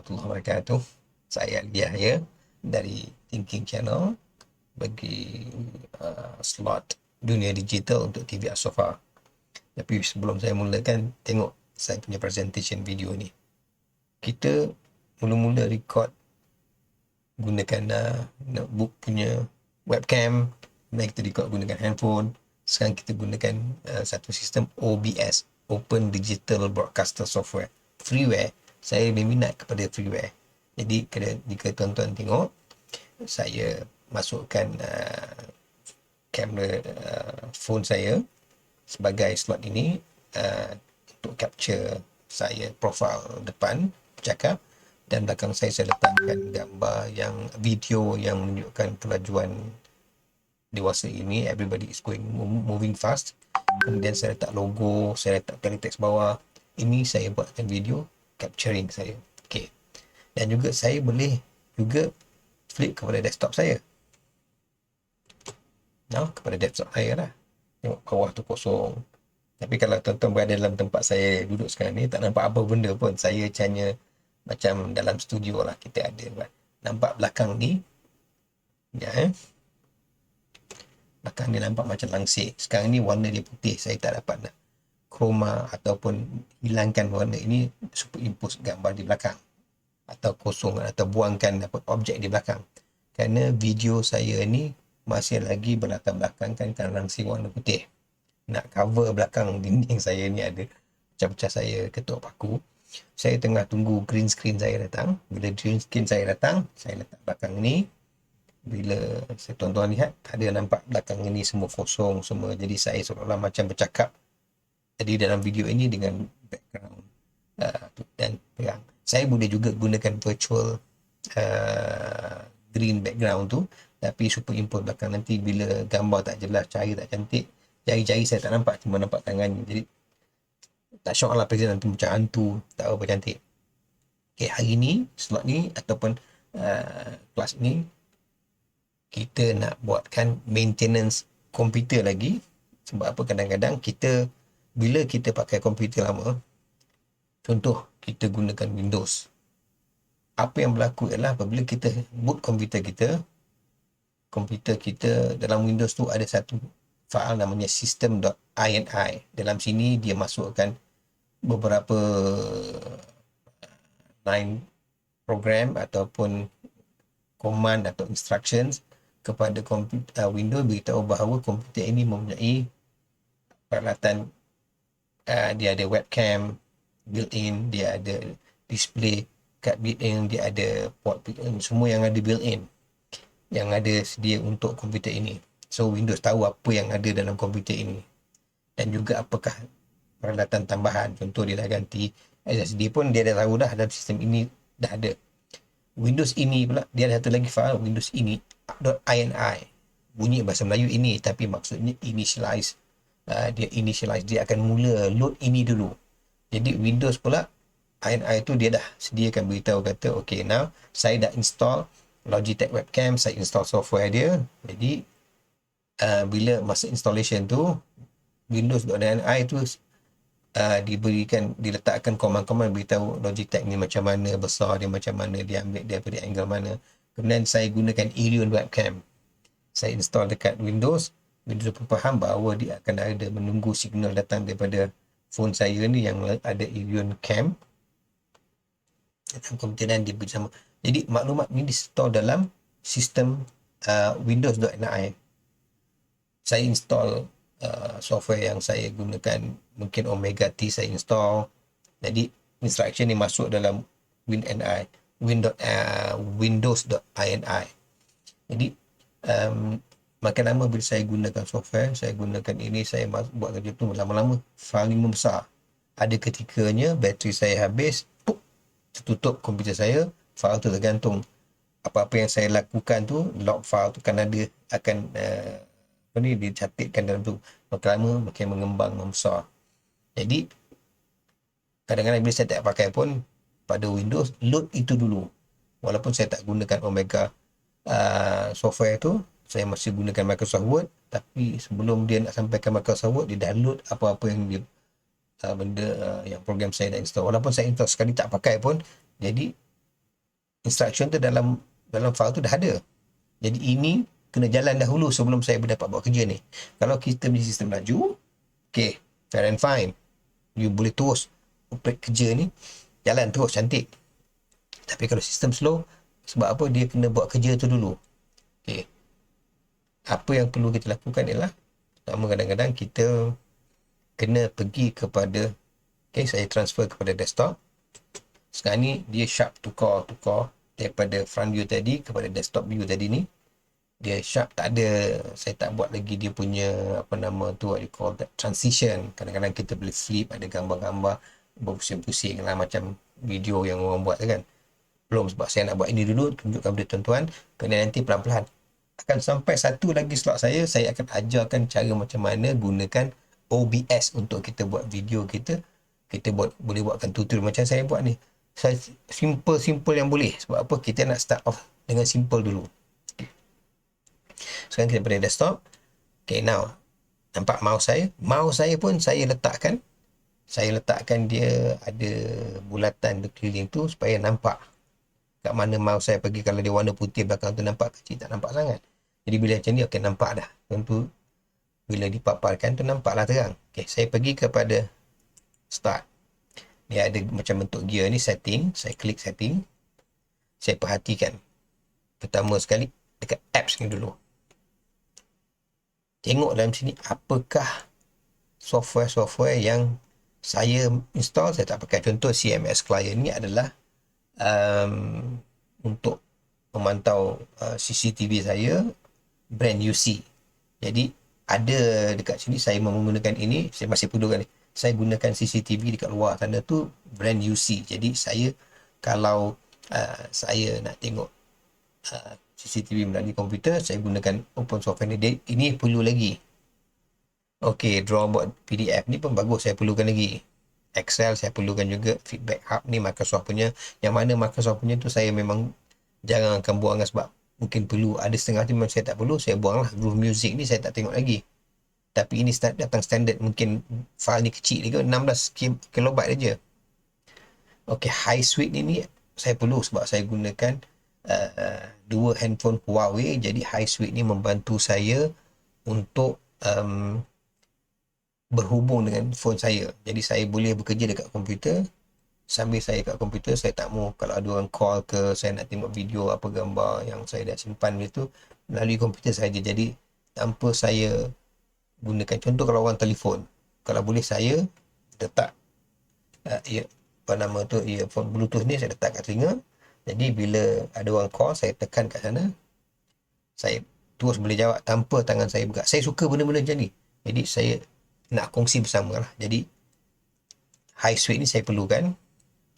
warahmatullahi wabarakatuh. Saya Yahya dari Thinking Channel bagi slot dunia digital untuk TV Asofa. Tapi sebelum saya mulakan, tengok saya punya presentation video ni. Kita mula-mula record gunakan notebook punya webcam, dan kita record gunakan handphone. Sekarang kita gunakan satu sistem OBS, Open Digital Broadcaster Software, freeware. Saya lebih minat kepada freeware. Jadi jika tuan-tuan tengok, saya masukkan kamera phone saya sebagai slot ini untuk capture saya profile depan bercakap, dan belakang saya letakkan gambar yang video yang menunjukkan kelajuan dewasa ini, everybody is moving fast. Kemudian saya letak logo, saya letak teks bawah. Ini saya buatkan video capturing saya. Okey. Dan juga saya boleh juga flip kepada desktop saya. Kepada desktop saya lah. Tengok bawah tu kosong. Tapi kalau tuan-tuan berada dalam tempat saya duduk sekarang ni, tak nampak apa benda pun. Saya hanya macam dalam studio lah kita ada. Nampak belakang ni. Belakang ni nampak macam langsir. Sekarang ni warna dia putih. Saya tak dapat nak chroma ataupun hilangkan warna ini, superimpose gambar di belakang, atau kosong, atau buangkan objek di belakang. Kerana video saya ni masih lagi berlatar belakangkan kan langsir warna putih. Nak cover belakang dinding saya ni ada pecah-pecah saya ketuk paku. Saya tengah tunggu green screen saya datang. Bila green screen saya datang, saya letak belakang ni. Bila tuan-tuan lihat, ada nampak belakang ini semua kosong semua. Jadi saya seolah-olah macam bercakap di dalam video ini dengan background dan terang. Saya boleh juga gunakan virtual green background tu, tapi superimpose belakang. Nanti bila gambar tak jelas, cahaya tak cantik, jari-jari saya tak nampak, cuma nampak tangan. Jadi tak syok lah present nanti macam hantu, tak apa cantik. Okay, hari ni slot ni ataupun kelas ni kita nak buatkan maintenance komputer lagi. Sebab apa, kadang-kadang kita bila kita pakai komputer lama, contoh kita gunakan Windows, apa yang berlaku ialah apabila kita boot komputer kita dalam Windows tu ada satu fail namanya system.ini. Dalam sini dia masukkan beberapa line program ataupun command atau instructions kepada komputer Windows, beritahu bahawa komputer ini mempunyai peralatan, dia ada webcam built-in, dia ada display card built-in, dia ada port built-in, semua yang ada built-in, yang ada sedia untuk komputer ini. So Windows tahu apa yang ada dalam komputer ini, dan juga apakah peralatan tambahan. Contoh dia dah ganti SSD pun dia dah tahu dah dalam sistem ini dah ada. Windows ini pula dia ada satu lagi file, Windows ini .ini, bunyi bahasa Melayu ini, tapi maksudnya initialize. Dia akan mula load ini dulu. Jadi Windows pula ini tu dia dah sediakan beritahu, kata okay, now saya dah install Logitech webcam, saya install software dia. Jadi bila masa installation tu, Windows.ini tu diletakkan command-command beritahu Logitech ni macam mana besar dia, macam mana dia ambil daripada angle mana. Kemudian saya gunakan Irion webcam, saya install dekat Windows pun faham bahawa dia akan ada menunggu signal datang daripada phone saya ni yang ada Irion cam dalam komputer, dan dia bersama. Jadi maklumat ni di-store dalam sistem Windows.ini. Saya install software yang saya gunakan, mungkin Omega T saya install. Jadi instruction ni masuk dalam Windows.ini. Jadi makin lama bila saya gunakan software, saya gunakan ini, saya buat kerja tu, lama-lama file ni membesar. Ada ketikanya bateri saya habis, tertutup komputer saya, file tu tergantung. Apa-apa yang saya lakukan tu, log file tu akan dicatatkan dalam tu. Makin lama makin mengembang, membesar. Jadi kadang-kadang bila saya tak pakai pun, pada Windows load itu dulu. Walaupun saya tak gunakan Omega software tu, saya masih gunakan Microsoft Word, tapi sebelum dia nak sampaikan Microsoft Word, dia download apa-apa yang dia benda yang program saya dah install. Walaupun saya install sekali tak pakai pun, jadi instruction tu dalam file tu dah ada. Jadi ini kena jalan dahulu sebelum saya dapat buat kerja ni. Kalau kita punya sistem laju, okay, fair and fine. You boleh terus operate kerja ni, jalan terus cantik. Tapi kalau sistem slow, sebab apa? Dia kena buat kerja tu dulu. Okay. Apa yang perlu kita lakukan ialah, pertama kadang-kadang kita kena pergi kepada, okay, saya transfer kepada desktop. Sekarang ni dia sharp tukar daripada front view tadi kepada desktop view tadi ni. Dia sharp tak ada, saya tak buat lagi dia punya apa nama tu, what you call that, transition. Kadang-kadang kita boleh flip, ada gambar-gambar berpusing-pusing lah macam video yang orang buat kan. Belum, sebab saya nak buat ini dulu, tunjukkan kepada tuan-tuan, kena nanti pelan-pelan. Akan sampai satu lagi slot saya akan ajarkan cara macam mana gunakan OBS untuk kita buat video kita. Kita boleh buatkan tutorial macam saya buat ni. Saya simple yang boleh. Sebab apa? Kita nak start off dengan simple dulu. Sekarang kita pada desktop. Okay, now. Nampak mouse saya? Mouse saya pun saya letakkan dia ada bulatan di keliling tu supaya nampak kat mana mouse saya pergi. Kalau dia warna putih belakang tu nampak kecil, tak nampak sangat. Jadi bila macam ni, okay, nampak dah. Tentu bila dipaparkan tu nampaklah terang. Okay, saya pergi kepada start. Dia ada macam bentuk gear ni, setting. Saya klik setting. Saya perhatikan. Pertama sekali, dekat apps ni dulu. Tengok dalam sini, apakah software-software yang saya install. Saya tak pakai. Contoh CMS Client ni adalah untuk memantau CCTV saya, brand UC. Jadi ada dekat sini saya menggunakan ini, saya masih perlukan ni. Saya gunakan CCTV dekat luar sana tu brand UC. Jadi saya kalau saya nak tengok CCTV melalui komputer, saya gunakan open software ni. Ini perlu lagi. Okey, Drawboard PDF ni pun bagus, saya perlukan lagi. Excel saya perlukan juga. Feedback Hub ni Microsoft punya. Yang mana Microsoft punya tu saya memang jarang akan buang sebab mungkin perlu. Ada setengah tu memang saya tak perlu, saya buang lah. Groove Music ni saya tak tengok lagi. Tapi ini datang standard. Mungkin file ni kecil juga, 16 kilobyte aja. Okey, High Suite ni saya perlu sebab saya gunakan dua handphone Huawei. Jadi High Suite ni membantu saya untuk berhubung dengan phone saya. Jadi saya boleh bekerja dekat komputer. Sambil saya kat komputer, saya tak mau kalau ada orang call ke, saya nak tengok video apa gambar yang saya dah simpan itu melalui komputer saja. Jadi tanpa saya gunakan, contoh kalau orang telefon, kalau boleh saya letak apa nama tu, earphone Bluetooth ni saya letak kat telinga. Jadi bila ada orang call, saya tekan kat sana, saya terus boleh jawab tanpa tangan saya bergerak. Saya suka benda-benda macam ni. Jadi saya nak kongsi bersama lah. Jadi High Suite ni saya perlukan.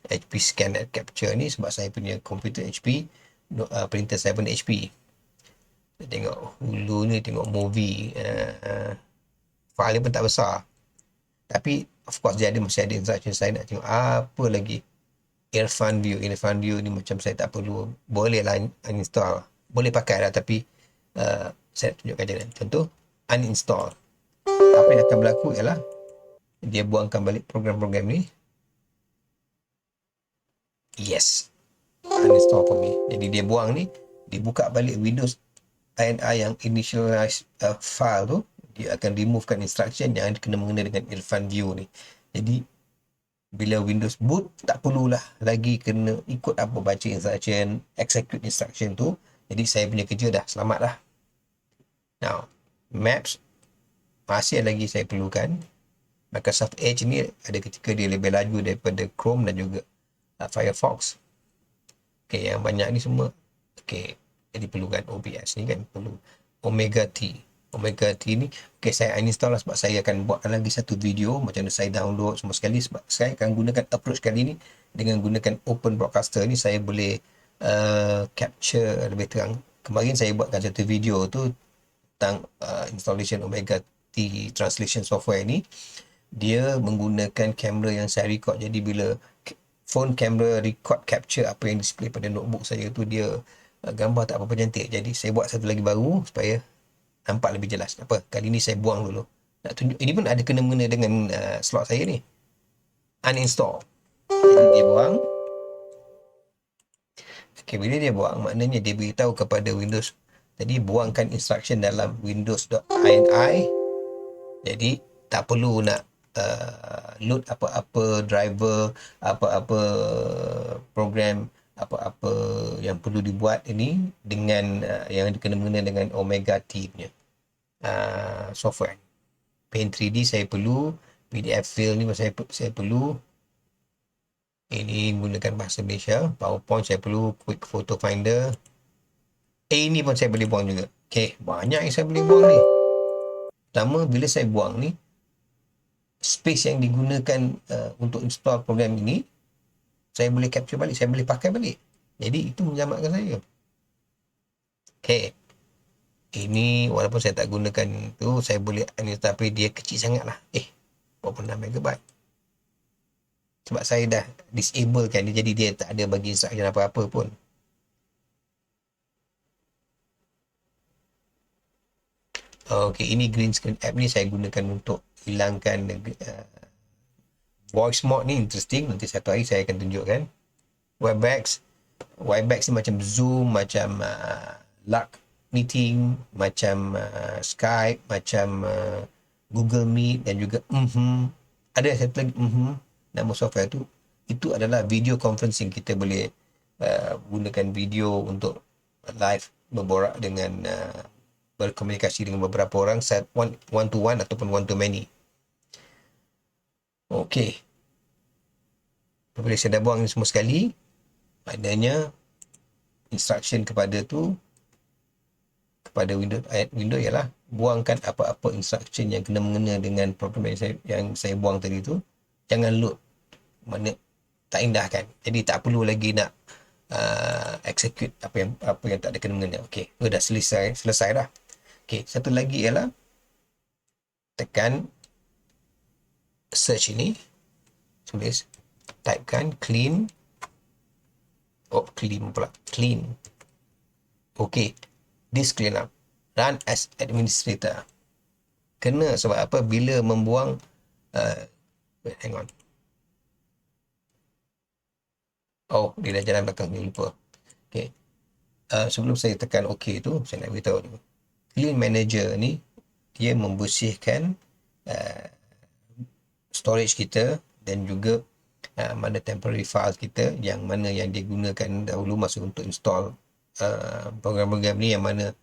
HP Scan and Capture ni sebab saya punya komputer HP, printer saya pun HP. Saya tengok Hulu ni, tengok movie, file pun tak besar. Tapi of course dia masih ada instruction. Saya nak tengok apa lagi. Irfan View ni macam saya tak perlu. Boleh lah uninstall. Boleh pakai lah, tapi saya tunjukkan jalan. Contoh, uninstall. Apa yang akan berlaku ialah dia buangkan balik program-program ni. Yes, uninstall for me. Jadi dia buang ni, dia buka balik Windows INI yang initialize file tu. Dia akan removekan instruction yang kena mengenai dengan Irfan View ni. Jadi bila Windows boot, tak perlulah lagi kena ikut apa, baca instruction, execute instruction tu. Jadi saya punya kerja dah selamat lah. Now, Maps masih lagi saya perlukan. Microsoft Edge ni ada ketika dia lebih laju daripada Chrome dan juga Firefox. Okay, yang banyak ni semua. Okay, jadi perlukan OBS ni kan, perlu Omega T ni. Okay, saya uninstall lah sebab saya akan buat lagi satu video macam mana saya download semua sekali. Sebab saya akan gunakan approach kali ni dengan gunakan Open Broadcaster ni, saya boleh capture lebih terang. Kemarin saya buatkan satu video tu tentang installation Omega T translation software ni. Dia menggunakan kamera yang saya record. Jadi bila phone camera record capture apa yang display pada notebook saya tu, dia gambar tak apa-apa cantik. Jadi saya buat satu lagi baru supaya nampak lebih jelas. Apa, kali ni saya buang dulu. Nak tunjuk, ini pun ada kena-mengena dengan slot saya ni. Uninstall. Jadi dia buang. Okay, bila dia buang, maknanya dia beritahu kepada Windows. Jadi buangkan instruction dalam windows.ini. Jadi tak perlu nak load apa-apa driver, apa-apa program, apa-apa yang perlu dibuat ini dengan yang kena-mengena dengan Omega T punya software. Paint 3D saya perlu, PDF fill ni saya perlu. Ini gunakan bahasa Malaysia. PowerPoint saya perlu, Quick Photo Finder. Ini pun saya boleh buang juga. Okay, banyak yang saya boleh buang ni. Pertama, bila saya buang ni, space yang digunakan untuk install program ini, saya boleh capture balik, saya boleh pakai balik. Jadi, itu menyelamatkan saya. Okay. Ini, walaupun saya tak gunakan tu, saya boleh, tapi dia kecil sangat lah. Berapa 6 megabyte. Sebab saya dah disable kan dia, jadi dia tak ada bagi instruction apa-apa pun. Okay, ini green screen app ni saya gunakan untuk hilangkan voice mode ni. Interesting, nanti satu hari saya akan tunjukkan. Webex ni macam Zoom, macam Lark Meeting, macam Skype, macam Google Meet, dan juga ada satu lagi nama software tu, itu adalah video conferencing. Kita boleh gunakan video untuk live berborak dengan berkomunikasi dengan beberapa orang, one to one ataupun one to many. Okey, apabila saya dah buang ni semua sekali, maknanya instruction kepada Windows ialah buangkan apa-apa instruction yang kena mengena dengan program yang saya buang tadi tu. Jangan load, mana tak indahkan. Jadi tak perlu lagi nak execute apa yang tak ada kena mengena. Okey, dah selesai dah. Okey, satu lagi ialah tekan search ini, tulis, typekan clean. Clean. Okey, this clean up, run as administrator. Kena sebab apa? Bila membuang hang on. Dia dah jalan belakang ni, lupa. Okey. Sebelum saya tekan OK tu, saya nak beritahu dulu. Clean Manager ni dia membersihkan storage kita dan juga mana temporary files kita yang mana yang digunakan dahulu masa untuk install program-program ni, yang mana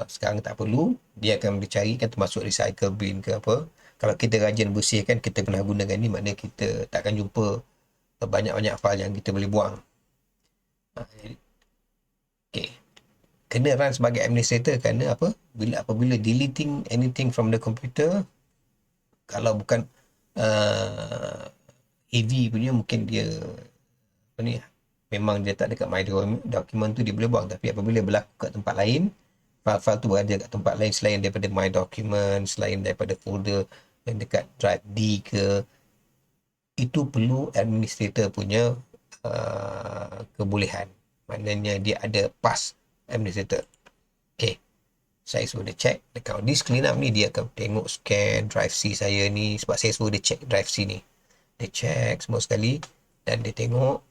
sekarang tak perlu. Dia akan dicarikan termasuk recycle bin ke apa. Kalau kita rajin bersihkan, kita pernah gunakan ni, maknanya kita takkan jumpa banyak-banyak file yang kita boleh buang. Okay, kena run sebagai administrator kerana apa? Apabila deleting anything from the computer, kalau bukan heavy punya, mungkin dia memang dia tak ada kat my document tu, dia boleh buang. Tapi apabila berlaku kat tempat lain, file-file tu berada kat tempat lain selain daripada my document, selain daripada folder yang dekat drive D ke, itu perlu administrator punya kebolehan. Maknanya dia ada pass administrator. Okay, saya suruh dia check dekat this clean up ni, dia akan tengok scan drive C saya ni, sebab saya suruh dia check drive C ni. Dia check semua sekali dan dia tengok.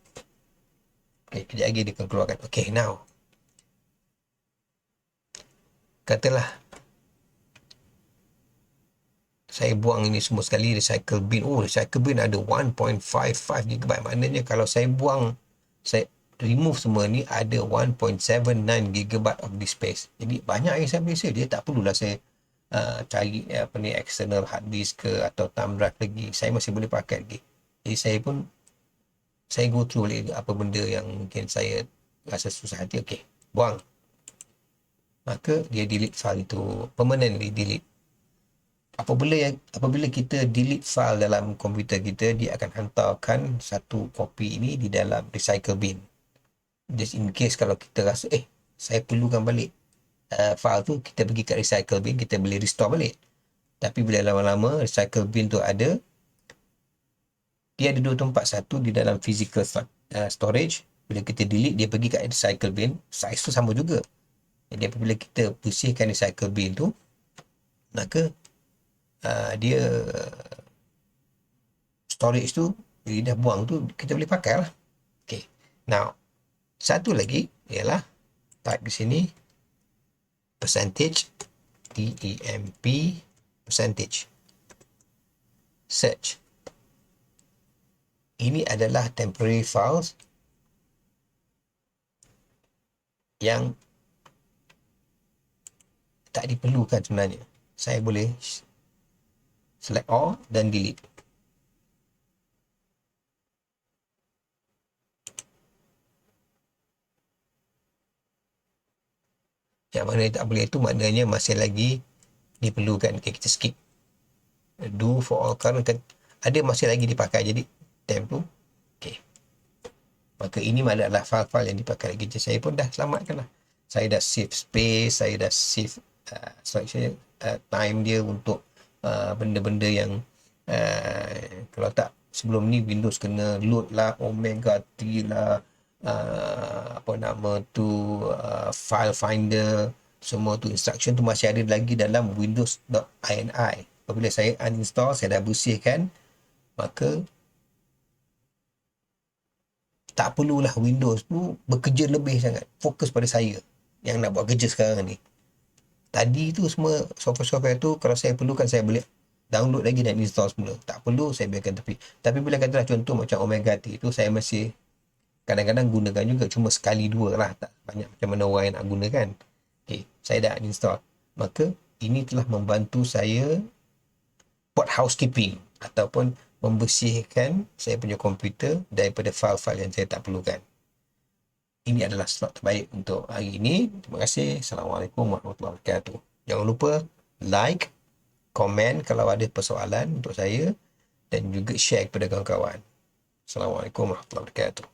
Okay, kejap lagi dia akan keluarkan. Okay, now katalah saya buang ini semua sekali, recycle bin. Recycle bin ada 1.55 GB. Maknanya kalau saya buang, saya remove semua ni, ada 1.79 GB of disk space. Jadi banyak yang saya boleh save. Dia tak perlulah saya cari external hard disk ke atau thumb drive lagi. Saya masih boleh pakai lagi. Jadi saya go through balik apa benda yang mungkin saya rasa susah hati. Okay, buang. Maka dia delete file itu, permanently delete. Apabila kita delete file dalam komputer kita, dia akan hantarkan satu kopi ini di dalam recycle bin. Just in case kalau kita rasa saya perlukan balik file tu, kita pergi kat recycle bin, kita boleh restore balik. Tapi bila lama-lama recycle bin tu ada, dia ada dua tempat. Satu di dalam physical storage. Bila kita delete, dia pergi kat recycle bin. Size tu sama juga. Jadi apabila kita bersihkan recycle bin tu, maka dia storage tu, bila dah buang tu, kita boleh pakai lah. Okay, now Satu lagi ialah type di sini percentage, TEMP, percentage, search. Ini adalah temporary files yang tak diperlukan sebenarnya. Saya boleh select all dan delete. Yang mana tak boleh itu maknanya masih lagi diperlukan. Okay, kita skip. Do for all current ada masih lagi dipakai, jadi temp tu okay. Maka ini adalah file-file yang dipakai lagi. Jadi saya pun dah selamatkan lah. Saya dah save space, saya dah save time dia untuk benda-benda yang kalau tak sebelum ni Windows kena load lah Omega 3 lah, apa nama tu, file finder, semua tu instruction tu masih ada lagi dalam windows.ini. Apabila saya uninstall, saya dah bersihkan, maka tak perlulah Windows tu bekerja lebih sangat. Fokus pada saya yang nak buat kerja sekarang ni. Tadi tu semua software-software tu kalau saya perlukan, saya boleh download lagi dan install semula. Tak perlu, saya biarkan tepi. Tapi bila katalah contoh macam Omega T tu, saya masih kadang-kadang gunakan juga, cuma sekali dua lah. Tak banyak macam mana orang yang nak gunakan. Okay, saya dah uninstall. Maka ini telah membantu saya buat housekeeping ataupun membersihkan saya punya komputer daripada file-file yang saya tak perlukan. Ini adalah slot terbaik untuk hari ini. Terima kasih. Assalamualaikum warahmatullahi wabarakatuh. Jangan lupa like, komen kalau ada persoalan untuk saya dan juga share kepada kawan-kawan. Assalamualaikum warahmatullahi wabarakatuh.